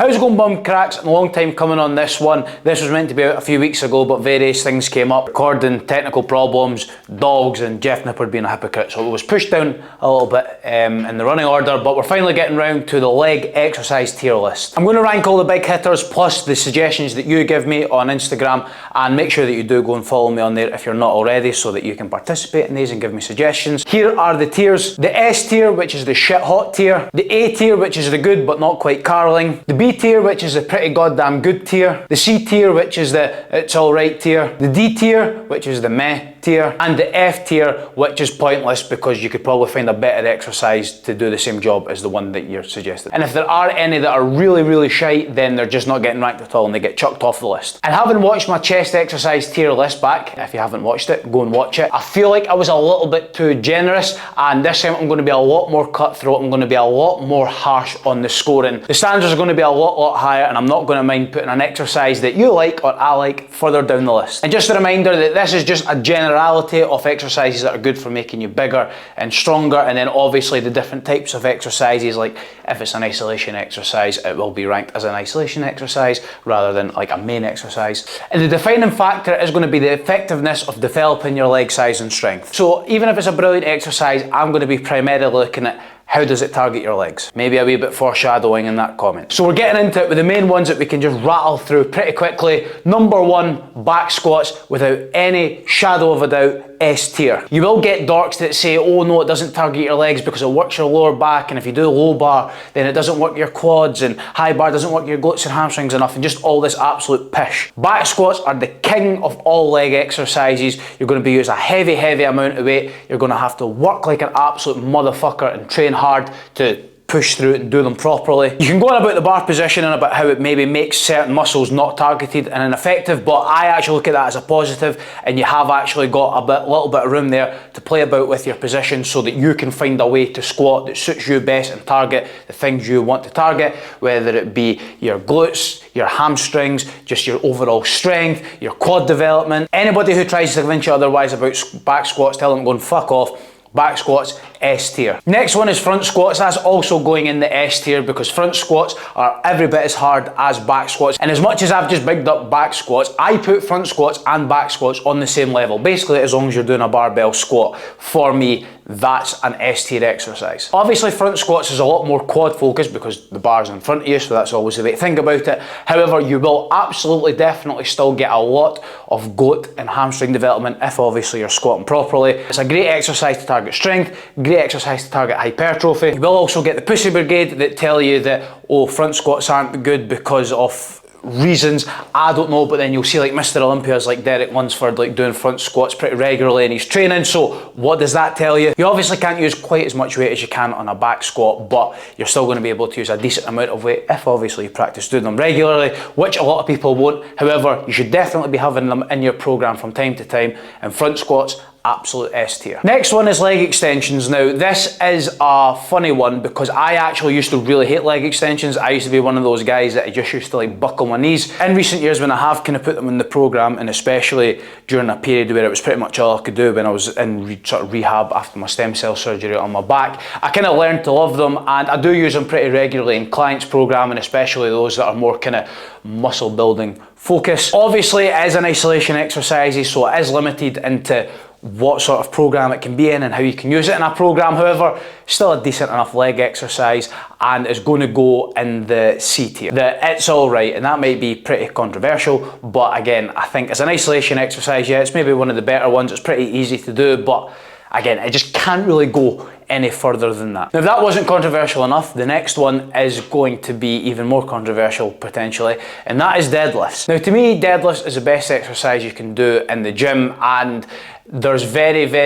How's it going, bum cracks? A long time coming on this one. This was meant to be out a few weeks ago, but various things came up. Recording, technical problems, dogs, and Jeff Nippard being a hypocrite. So it was pushed down a little bit in the running order, but we're finally getting round to the leg exercise tier list. I'm going to rank all the big hitters plus the suggestions that you give me on Instagram, and make sure that you do go and follow me on there if you're not already, so that you can participate in these and give me suggestions. Here are the tiers. The S tier, which is the shit hot tier. The A tier, which is the good but not quite carling. The B tier, which is the pretty goddamn good tier. The C tier, which is the it's alright tier. The D tier, which is the meh tier. And the F tier, which is pointless because you could probably find a better exercise to do the same job as the one that you're suggesting. And if there are any that are really shite, then they're just not getting ranked at all and they get chucked off the list. And having watched my chest exercise tier list back, if you haven't watched it, go and watch it. I feel like I was a little bit too generous, and this time I'm going to be a lot more cutthroat. I'm going to be a lot more harsh on the scoring. The standards are going to be a lot higher, and I'm not going to mind putting an exercise that you like or I like further down the list. And just a reminder that this is just a generality of exercises that are good for making you bigger and stronger, and then obviously the different types of exercises, like if it's an isolation exercise, it will be ranked as an isolation exercise rather than like a main exercise. And the defining factor is going to be the effectiveness of developing your leg size and strength. So even if it's a brilliant exercise, I'm going to be primarily looking at how does it target your legs? Maybe a wee bit foreshadowing in that comment. So we're getting into it with the main ones that we can just rattle through pretty quickly. Number one, back squats, without any shadow of a doubt, S tier. You will get dorks that say, oh no, it doesn't target your legs because it works your lower back, and if you do low bar, then it doesn't work your quads, and high bar doesn't work your glutes and hamstrings enough, and just all this absolute pish. Back squats are the king of all leg exercises. You're going to be using a heavy amount of weight. You're going to have to work like an absolute motherfucker and train hard to push through it and do them properly. You can go on about the bar position and about how it maybe makes certain muscles not targeted and ineffective, but I actually look at that as a positive, and you have actually got a little bit of room there to play about with your position so that you can find a way to squat that suits you best and target the things you want to target, whether it be your glutes, your hamstrings, just your overall strength, your quad development. Anybody who tries to convince you otherwise about back squats, tell them going fuck off. Back squats, S tier. Next one is front squats. That's also going in the S tier because front squats are every bit as hard as back squats. And as much as I've just bigged up back squats, I put front squats and back squats on the same level. Basically, as long as you're doing a barbell squat, for me, that's an S tier exercise. Obviously, front squats is a lot more quad focused because the bar's in front of you, so that's always the way to think about it. However, you will absolutely, definitely still get a lot of glute and hamstring development if obviously you're squatting properly. It's a great exercise to target strength, great exercise to target hypertrophy. You will also get the pussy brigade that tell you that, oh, front squats aren't good because of reasons, I don't know, but then you'll see like Mr. Olympias like Derek Lunsford like doing front squats pretty regularly in his training. So what does that tell you? You obviously can't use quite as much weight as you can on a back squat, but you're still going to be able to use a decent amount of weight if obviously you practice doing them regularly, which a lot of people won't. However, you should definitely be having them in your program from time to time, and front squats, absolute S tier. Next one is leg extensions. Now this is a funny one because I actually used to really hate leg extensions. I used to be one of those guys that I just used to like buckle my knees. In recent years, when I have kind of put them in the program, and especially during a period where it was pretty much all I could do when I was in sort of rehab after my stem cell surgery on my back, I kind of learned to love them, and I do use them pretty regularly in clients program, and especially those that are more kind of muscle building focus. Obviously it is an isolation exercise, so it is limited into what sort of program it can be in and how you can use it in a program. However, still a decent enough leg exercise, and it's going to go in the C tier. It's all right, and that might be pretty controversial, but again, I think as an isolation exercise, yeah, it's maybe one of the better ones. It's pretty easy to do, but again, it just can't really go any further than that. Now, if that wasn't controversial enough, the next one is going to be even more controversial potentially, and that is deadlifts. Now, to me, deadlifts is the best exercise you can do in the gym, and there's very few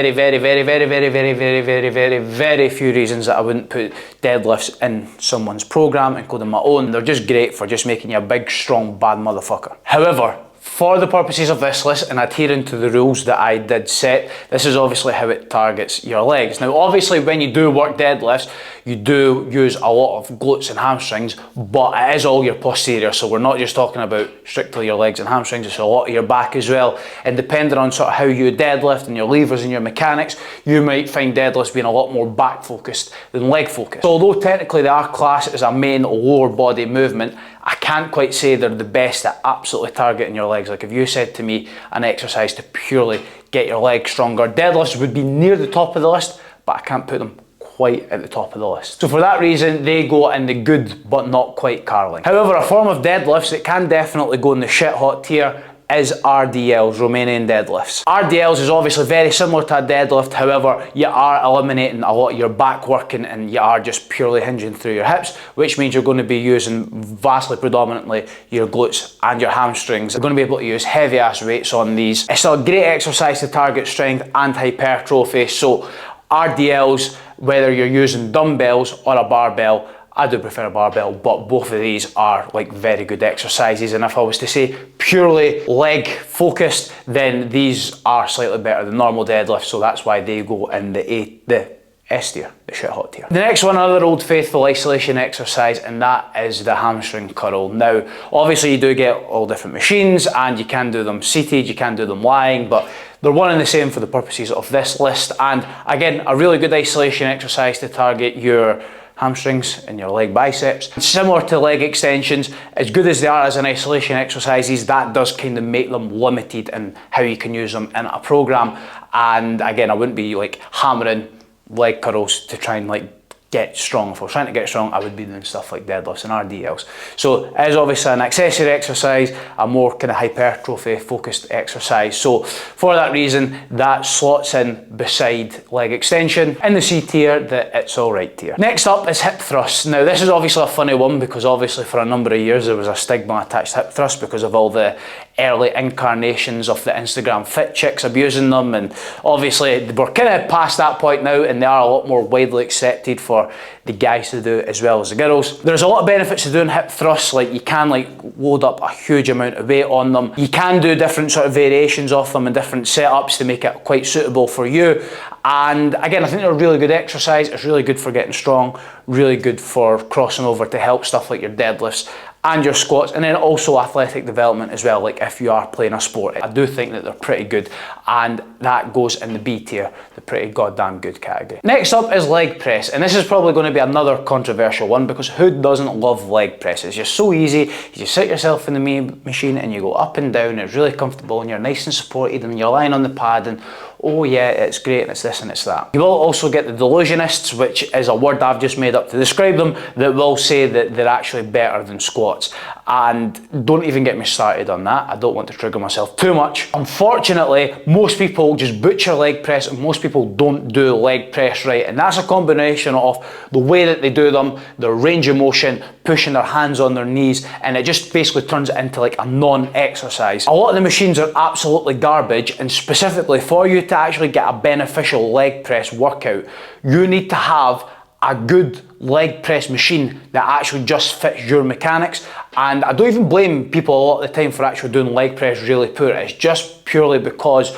reasons that I wouldn't put deadlifts in someone's program, including my own. They're just great for just making you a big, strong, bad motherfucker. However, For the purposes of this list and adhering to the rules that I did set, this is obviously how it targets your legs. Now obviously when you do work deadlifts, you do use a lot of glutes and hamstrings, but it is all your posterior, so we're not just talking about strictly your legs and hamstrings, it's a lot of your back as well. And depending on sort of how you deadlift and your levers and your mechanics, you might find deadlifts being a lot more back focused than leg focused. So although technically they are classed as a main lower body movement, I can't quite say they're the best at absolutely targeting your legs. Like if you said to me an exercise to purely get your legs stronger, deadlifts would be near the top of the list, but I can't put them quite at the top of the list. So for that reason, they go in the good but not quite curling. However, a form of deadlifts that can definitely go in the shit hot tier is RDLs, Romanian deadlifts. RDLs is obviously very similar to a deadlift, however, you are eliminating a lot of your back working and you are just purely hinging through your hips, which means you're going to be using vastly predominantly your glutes and your hamstrings. You're going to be able to use heavy ass weights on these. It's still a great exercise to target strength and hypertrophy, so RDLs, whether you're using dumbbells or a barbell, I do prefer a barbell, but both of these are like very good exercises. And if I was to say purely leg focused, then these are slightly better than normal deadlifts. So that's why they go in the S tier, the shit hot tier. The next one, another old faithful isolation exercise, and that is the hamstring curl. Now, obviously you do get all different machines and you can do them seated, you can do them lying, but they're one and the same for the purposes of this list. And again, a really good isolation exercise to target your hamstrings and your leg biceps. Similar to leg extensions, as good as they are as an isolation exercises, that does kind of make them limited in how you can use them in a program. And again, I wouldn't be like hammering leg curls to try and like get strong. If I was trying to get strong, I would be doing stuff like deadlifts and RDLs. So it is obviously an accessory exercise, a more kind of hypertrophy focused exercise. So for that reason, that slots in beside leg extension in the C tier, the it's alright tier. Next up is hip thrusts. Now this is obviously a funny one because obviously for a number of years there was a stigma attached to hip thrusts because of all the early incarnations of the Instagram fit chicks abusing them, and obviously we're kind of past that point now and they are a lot more widely accepted for the guys to do as well as the girls. There's a lot of benefits to doing hip thrusts, like you can like load up a huge amount of weight on them. You can do different sort of variations of them and different setups to make it quite suitable for you. And again, I think they're a really good exercise. It's really good for getting strong, really good for crossing over to help stuff like your deadlifts and your squats, and then also athletic development as well, like if you are playing a sport. I do think that they're pretty good, and that goes in the B tier, the pretty goddamn good category. Next up is leg press, and this is probably going to be another controversial one because who doesn't love leg press? It's just so easy. You just sit yourself in the machine and you go up and down, it's really comfortable and you're nice and supported and you're lying on the pad and oh yeah, it's great and it's this and it's that. You will also get the delusionists, which is a word I've just made up to describe them, that will say that they're actually better than squats. And don't even get me started on that. I don't want to trigger myself too much. Unfortunately, most people just butcher leg press and most people don't do leg press right. And that's a combination of the way that they do them, their range of motion, pushing their hands on their knees, and it just basically turns it into like a non-exercise. A lot of the machines are absolutely garbage, and specifically for you to actually get a beneficial leg press workout, you need to have a good leg press machine that actually just fits your mechanics. And I don't even blame people a lot of the time for actually doing leg press really poor. It's just purely because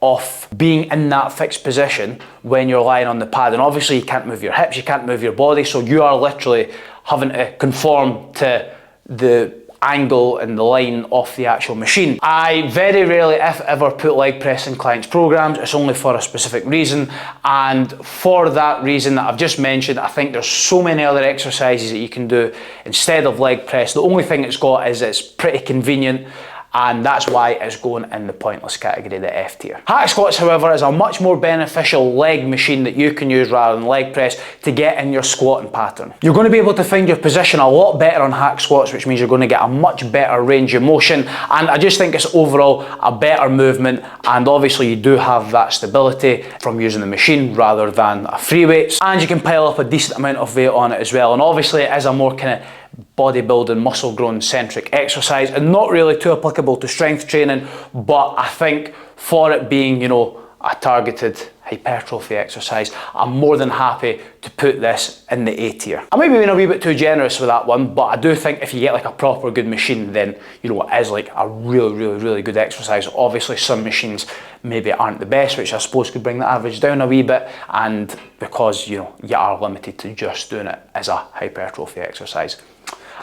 of being in that fixed position when you're lying on the pad. And obviously you can't move your hips, you can't move your body, so you are literally having to conform to the angle and the line of the actual machine. I very rarely, if ever, put leg press in clients' programs. It's only for a specific reason, and for that reason that I've just mentioned, I think there's so many other exercises that you can do instead of leg press. The only thing it's got is it's pretty convenient, and that's why it's going in the pointless category, the F tier. Hack squats, however, is a much more beneficial leg machine that you can use rather than leg press to get in your squatting pattern. You're going to be able to find your position a lot better on hack squats, which means you're going to get a much better range of motion, and I just think it's overall a better movement, and obviously you do have that stability from using the machine rather than a free weights, and you can pile up a decent amount of weight on it as well. And obviously it is a more kind of bodybuilding, muscle growing centric exercise and not really too applicable to strength training, but I think for it being, you know, a targeted hypertrophy exercise, I'm more than happy to put this in the A tier. I might be being a wee bit too generous with that one, but I do think if you get like a proper good machine, then you know it is like a really good exercise. Obviously some machines maybe aren't the best, which I suppose could bring the average down a wee bit, and because you know you are limited to just doing it as a hypertrophy exercise,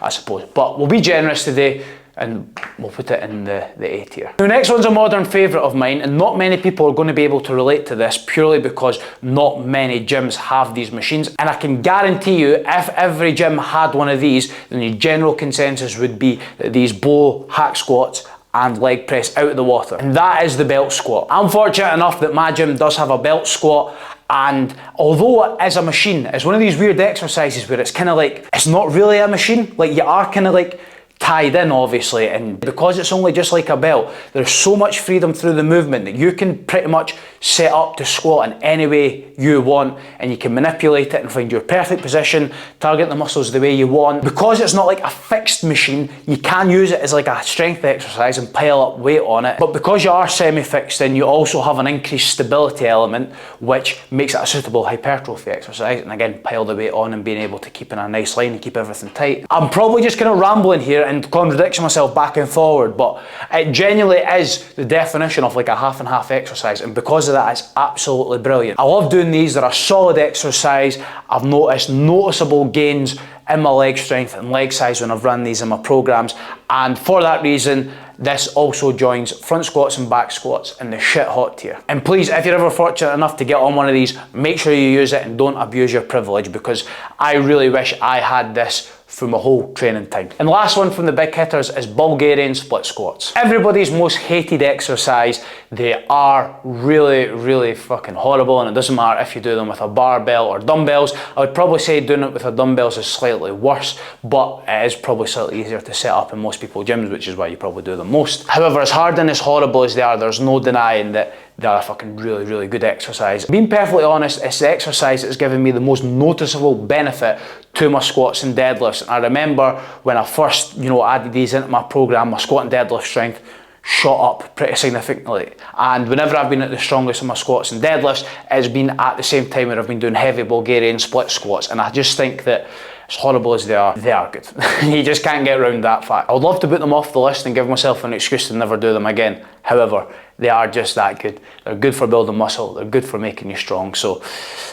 I suppose. But we'll be generous today and we'll put it in the A tier. The next one's a modern favourite of mine, and not many people are going to be able to relate to this purely because not many gyms have these machines, and I can guarantee you if every gym had one of these, then the general consensus would be that these blow hack squats and leg press out of the water, and that is the belt squat. I'm fortunate enough that my gym does have a belt squat, and although it is a machine, it's one of these weird exercises where it's kind of like, it's not really a machine, like you are kind of like tied in obviously, and because it's only just like a belt, there's so much freedom through the movement that you can pretty much set up to squat in any way you want, and you can manipulate it and find your perfect position, target the muscles the way you want. Because it's not like a fixed machine, you can use it as like a strength exercise and pile up weight on it, but because you are semi-fixed, then you also have an increased stability element, which makes it a suitable hypertrophy exercise, and again, pile the weight on and being able to keep in a nice line and keep everything tight. I'm probably just kind of rambling here and contradicting myself back and forward, but it genuinely is the definition of like a half and half exercise, and because of that, it's absolutely brilliant. I love doing these. They're a solid exercise. I've noticed noticeable gains in my leg strength and leg size when I've run these in my programs, and for that reason, this also joins front squats and back squats in the shit hot tier. And please, if you're ever fortunate enough to get on one of these, make sure you use it and don't abuse your privilege, because I really wish I had this through my whole training time. And the last one from the big hitters is Bulgarian split squats. Everybody's most hated exercise. They are really fucking horrible, and it doesn't matter if you do them with a barbell or dumbbells. I would probably say doing it with a dumbbells is slightly worse, but it is probably slightly easier to set up in most people's gyms, which is why you probably do them most. However, as hard and as horrible as they are, there's no denying that they are a fucking really good exercise. Being perfectly honest, it's the exercise that's given me the most noticeable benefit to my squats and deadlifts. And I remember when I first, added these into my program, my squat and deadlift strength shot up pretty significantly. And whenever I've been at the strongest in my squats and deadlifts, it's been at the same time where I've been doing heavy Bulgarian split squats. And I just think that as horrible as they are good. You just can't get around that fact. I would love to put them off the list and give myself an excuse to never do them again. However, they are just that good. They're good for building muscle, they're good for making you strong, so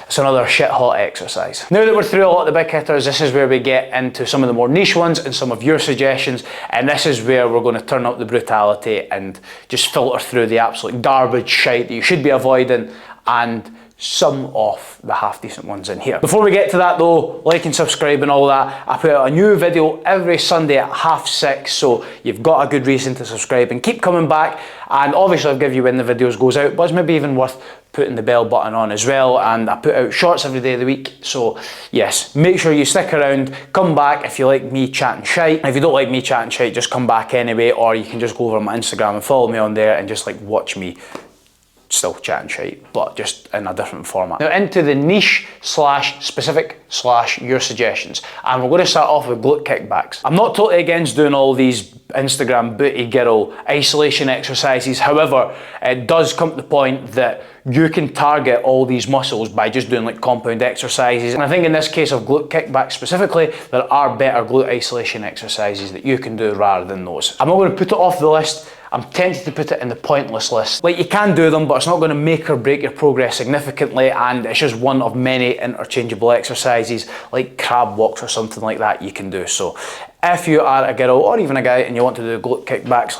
it's another shit hot exercise. Now that we're through a lot of the big hitters, this is where we get into some of the more niche ones and some of your suggestions, and this is where we're going to turn up the brutality and just filter through the absolute garbage shite that you should be avoiding, and some of the half decent ones in here. Before we get to that though, like and subscribe and all that. I put out a new video every Sunday at 6:30, so you've got a good reason to subscribe and keep coming back, and obviously I'll give you when the videos goes out, but it's maybe even worth putting the bell button on as well. And I put out shorts every day of the week, so yes, make sure you stick around, come back if you like me chatting shite, and if you don't like me chatting shite, just come back anyway, or you can just go over my Instagram and follow me on there and just like watch me still chatting shite, but just in a different format. Now into the niche / specific / your suggestions, and we're going to start off with glute kickbacks. I'm not totally against doing all these Instagram booty girl isolation exercises. However, it does come to the point that you can target all these muscles by just doing like compound exercises, and I think in this case of glute kickbacks specifically, there are better glute isolation exercises that you can do rather than those. I'm not going to put it off the list. I'm tempted to put it in the pointless list. Like, you can do them, but it's not going to make or break your progress significantly, and it's just one of many interchangeable exercises like crab walks or something like that you can do. So if you are a girl or even a guy and you want to do glute kickbacks,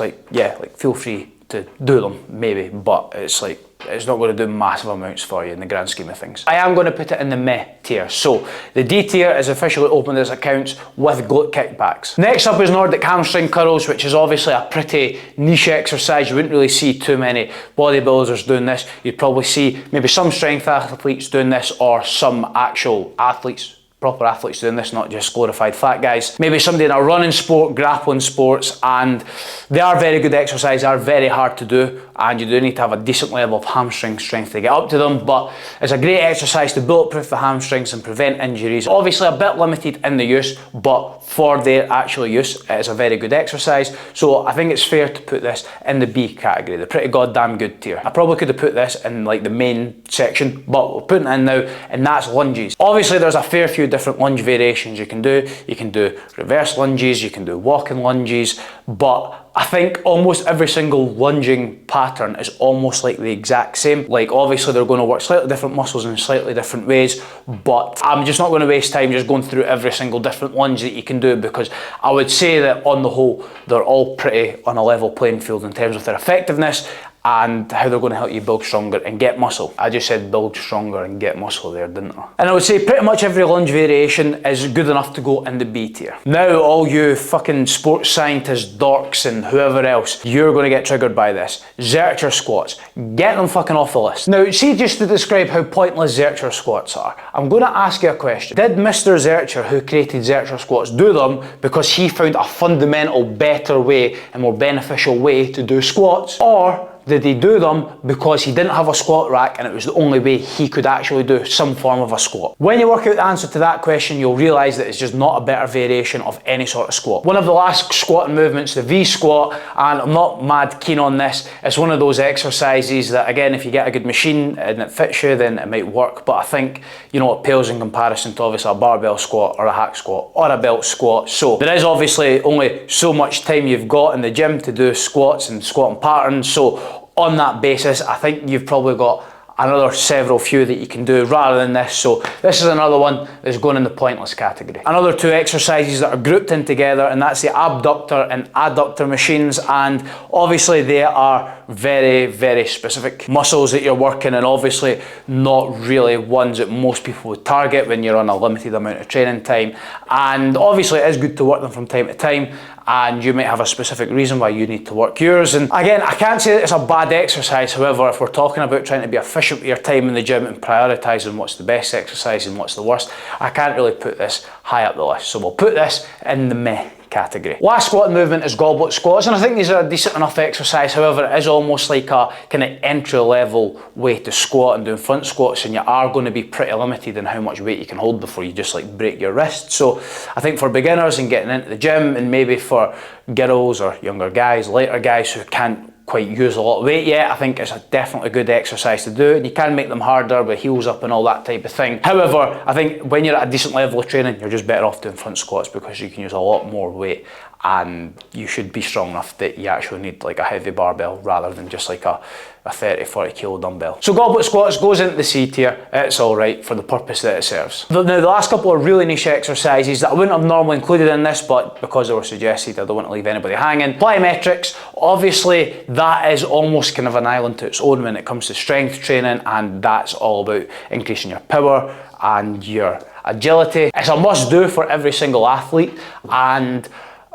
feel free to do them maybe, but it's not going to do massive amounts for you in the grand scheme of things. I am going to put it in the meh tier. So the D tier is officially opened its accounts with glute kickbacks. Next up is Nordic hamstring curls, which is obviously a pretty niche exercise. You wouldn't really see too many bodybuilders doing this. You'd probably see maybe some strength athletes doing this, or some actual athletes proper athletes doing this, not just glorified fat guys. Maybe somebody in a running sport, grappling sports, and they are very good exercise, are very hard to do, and you do need to have a decent level of hamstring strength to get up to them, but it's a great exercise to bulletproof the hamstrings and prevent injuries. Obviously a bit limited in the use, but for their actual use, it is a very good exercise. So I think it's fair to put this in the B category, the pretty goddamn good tier. I probably could have put this in like the main section, but we're putting it in now, and that's lunges. Obviously there's a fair few different lunge variations you can do. You can do reverse lunges, you can do walking lunges, but I think almost every single lunging pattern is almost like the exact same. Like obviously they're going to work slightly different muscles in slightly different ways, but I'm just not going to waste time just going through every single different lunge that you can do, because I would say that on the whole they're all pretty on a level playing field in terms of their effectiveness and how they're going to help you build stronger and get muscle. I just said build stronger and get muscle there, didn't I? And I would say pretty much every lunge variation is good enough to go in the B tier. Now all you fucking sports scientists, dorks and whoever else, you're going to get triggered by this. Zercher squats. Get them fucking off the list. Now see, just to describe how pointless Zercher squats are, I'm going to ask you a question. Did Mr. Zercher, who created Zercher squats, do them because he found a fundamental better way and more beneficial way to do squats? Or did he do them because he didn't have a squat rack and it was the only way he could actually do some form of a squat? When you work out the answer to that question, you'll realise that it's just not a better variation of any sort of squat. One of the last squatting movements, the V squat, and I'm not mad keen on this, it's one of those exercises that, again, if you get a good machine and it fits you, then it might work, but I think, you know, it pales in comparison to obviously a barbell squat or a hack squat or a belt squat. So there is obviously only so much time you've got in the gym to do squats and squatting patterns, so on that basis, I think you've probably got another several few that you can do rather than this. So this is another one that's going in the pointless category. Another two exercises that are grouped in together, and that's the abductor and adductor machines, and obviously they are very, very specific muscles that you're working, and obviously not really ones that most people would target when you're on a limited amount of training time. And obviously it is good to work them from time to time, and you might have a specific reason why you need to work yours. And again, I can't say that it's a bad exercise. However, if we're talking about trying to be efficient with your time in the gym and prioritising what's the best exercise and what's the worst, I can't really put this high up the list. So we'll put this in the meh category. Last squat movement is goblet squats, and I think these are a decent enough exercise. However, it is almost like a kind of entry level way to squat and doing front squats, and you are going to be pretty limited in how much weight you can hold before you just like break your wrist. So I think for beginners and getting into the gym, and maybe for girls or younger guys, later guys who can't quite use a lot of weight yet, I think it's a definitely good exercise to do, and you can make them harder with heels up and all that type of thing. However, I think when you're at a decent level of training, you're just better off doing front squats because you can use a lot more weight, and you should be strong enough that you actually need like a heavy barbell rather than just like a 30-40 kilo dumbbell. So goblet squats goes into the C tier. It's alright for the purpose that it serves. Now the last couple are really niche exercises that I wouldn't have normally included in this, but because they were suggested, I don't want to leave anybody hanging. Plyometrics, obviously that is almost kind of an island to its own when it comes to strength training, and that's all about increasing your power and your agility. It's a must do for every single athlete, and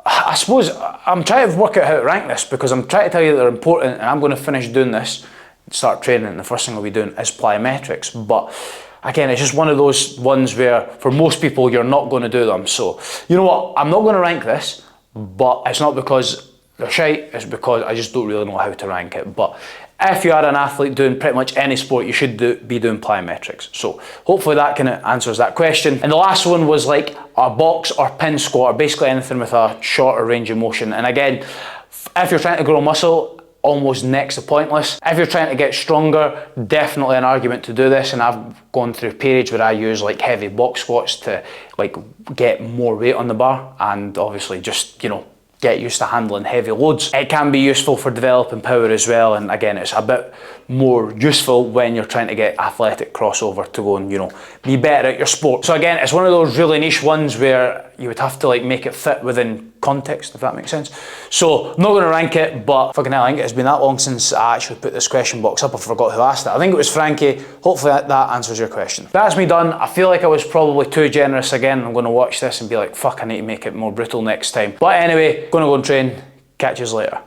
I suppose I'm trying to work out how to rank this, because I'm trying to tell you that they're important, and I'm going to finish doing this, start training, and the first thing I'll be doing is plyometrics. But again, it's just one of those ones where for most people you're not going to do them. So you know what, I'm not going to rank this, but it's not because they're shite, it's because I just don't really know how to rank it. But if you are an athlete doing pretty much any sport, you should be doing plyometrics. So hopefully that kind of answers that question. And the last one was like a box or pin squat, or basically anything with a shorter range of motion. And again, if you're trying to grow muscle, almost next to pointless. If you're trying to get stronger, definitely an argument to do this, and I've gone through periods where I use like heavy box squats to like get more weight on the bar, and obviously just, you know, get used to handling heavy loads. It can be useful for developing power as well, and again, it's a bit more useful when you're trying to get athletic crossover to go and, you know, be better at your sport. So again, it's one of those really niche ones where you would have to like make it fit within context, if that makes sense. So I'm not going to rank it, but fucking hell, I think it's been that long since I actually put this question box up, I forgot who asked it. I think it was Frankie. Hopefully that answers your question. That's me done. I feel like I was probably too generous again. I'm going to watch this and be like, fuck, I need to make it more brutal next time. But anyway, going to go and train. Catch you later.